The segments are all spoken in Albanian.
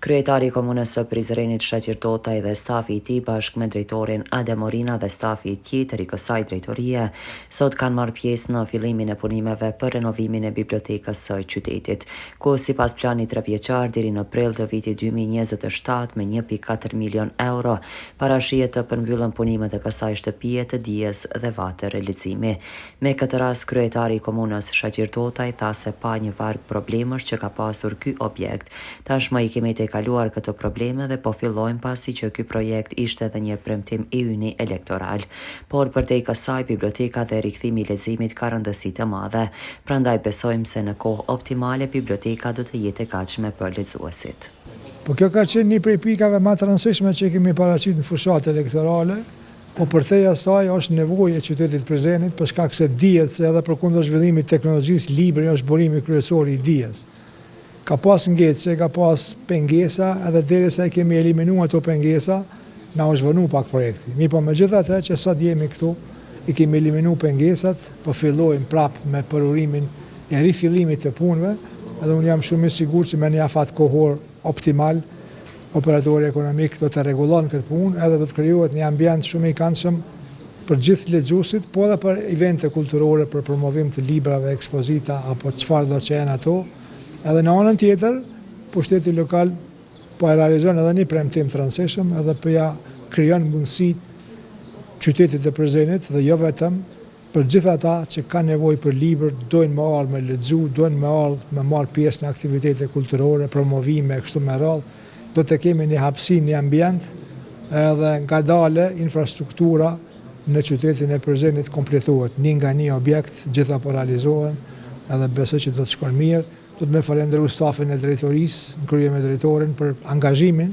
Kryetari i komunës së Prizrenit Shaqir Totaj dhe stafi i tij bashkë me drejtorin Ade Morina dhe stafi tjetër i kësaj drejtorie sot kanë marrë pjesë në fillimin e punimeve për renovimin e bibliotekës së qytetit, ku sipas planit 3 vjeçar deri në prill të vitit 2027 me 1.4 milion euro parashihet të përmbyllen punimet e kësaj shtëpie të dijes dhe vate realizimi. Me këtë rast kryetari i komunës Shaqir Totaj tha se pa një varg problemesh që ka pasur ky objekt. Tashmë i kemi kaluar këto probleme dhe po fillojmë pasi që ky projekt ishte edhe një premtim i yni elektoral. Por përtej kësaj biblioteka dhe rikthimi i leximit ka rëndësi të madhe. Prandaj besojmë se në kohë optimale biblioteka do të jetë e gatshme për lexuesit. Po kjo ka qenë një prej pikave më të rëndësishme që kemi paraqitur në fushat elektorale, po përthej asaj është nevojë e qytetit Prizrenit për shkak se dihet se edhe përkundër zhvillimit të teknologjisë libri është burimi kryesor i dijes. Ka pas ngecje, ka pas pengesa, edhe derisa i kemi eliminuar ato pengesa, na është vënë pak projekti. Mirë, po megjithatë që sot jemi këtu, i kemi eliminuar pengesat, po fillojmë prapë me përurimin e rifillimit të punëve, edhe unë jam shumë i sigurt që me një afat kohor optimal, operatori ekonomik do të rregullon këtë punë, edhe do të krijohet një ambient shumë i këndshëm për gjithë lexuesit, po edhe për evente kulturore, për promovim të librave, ekspozita apo çfarë do të jenë ato. Edhe në anën tjetër, pushteti lokal po e realizon edhe një premtim të rëndësishëm, edhe po ja krijon mundësi qytetit të Prizrenit dhe jo vetëm për gjithë ata që kanë nevojë për libër, dojnë me ardhë me lexu, dojnë me ardhë me marrë pjesë në aktivitete kulturore, promovime kështu me radhë, do të kemi një hapësi, një ambient, edhe ngadalë infrastruktura në qytetin e Prizrenit kompletohet. Një nga një objekt, gjitha po realizohen, edhe besoj që do të shkon mirë. Do të me falendëru stafin e drejtorisë, në krye me drejtorin, për angazhimin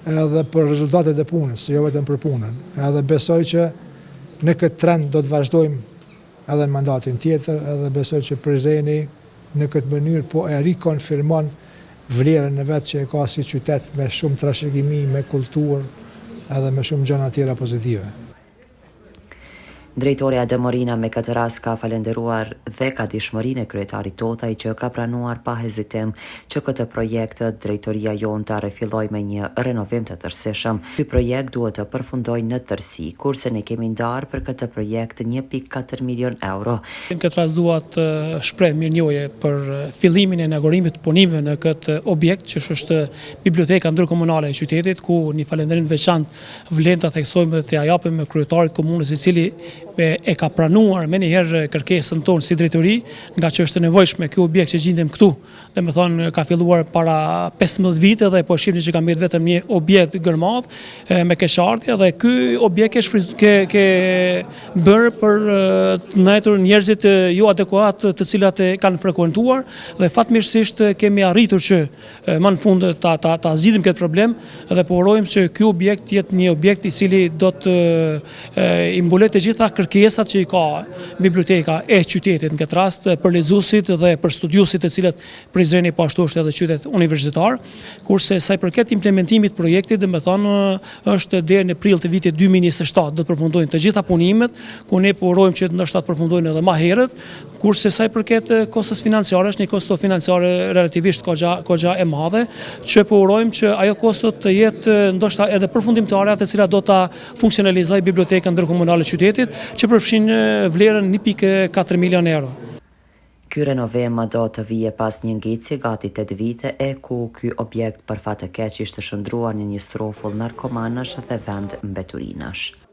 edhe për rezultatet e punës, jo vetëm për punën. Edhe besoj që në këtë trend do të vazhdojmë edhe në mandatin tjetër, edhe besoj që Prizreni në këtë mënyrë po e rikonfirmon vlerën e vetë që e ka si qytet me shumë trashëgimi, me kulturë edhe me shumë gjëra tjera pozitive. Drejtori Ade Morina me këtë rast ka falenderuar dhe ka dishmërinë e kryetarit Totaj që ka pranuar pa hezitim që këtë projekt drejtoria jonë ta rifillojë me një renovim të tërësishëm. Ky projekt duhet të përfundojë në tërësi, kurse ne kemi ndarë për këtë projekt 1.4 milion euro. Në këtë rast dua të shpreh mirënjohje për fillimin e inaugurimit të punimeve në këtë objekt që është biblioteka ndërkomunale e qytetit, ku një falënderim të veçantë vlen ta theksojmë dhe t'ia japim kryetarit komunës i cili e ka pranuar me njëherë kërkesën tonë si drejtori, nga që është nevojshme ky objekt që gjendem këtu. Dhe me thonë ka filluar para 15 vite dhe po shihni që ka mbetë vetëm një objekt gërmadh me keqardhje dhe ky objekt ke bërë për të ndajtur njerëzit jo adekuat të cilat e kanë frekuentuar dhe fatmirësisht kemi arritur që më në fund ta zgjidhim këtë problem dhe po urojmë që ky objekt jetë një objekt i cili do të i mbulet të gjitha kërkesat që i ka biblioteka e qytetit në këtë rast për lexuesit dhe për studiuesit të cilët Prizreni po ashtu është edhe qytet universitar, kurse sa i përket implementimit të projektit, domethënë është deri në prill të vitit 2027 do të përfundojnë të gjitha punimet, ku ne po urojmë që ndoshta të përfundojnë edhe më herët, kurse sa i përket kostos financiare është një kosto financiare relativisht goxha e madhe, që po urojmë që ajo kosto të jetë ndoshta edhe përfundimtare, të cilat do ta funksionalizojë bibliotekën ndërkomunale e qytetit, që përfshin vlerën 1.4 milion euro. Ky renovim do të vijë pas një ngecje gati 8 vite e ku ky objekt për fat të keq ishte shndruar në një strofull narkomanësh dhe vend mbeturinash.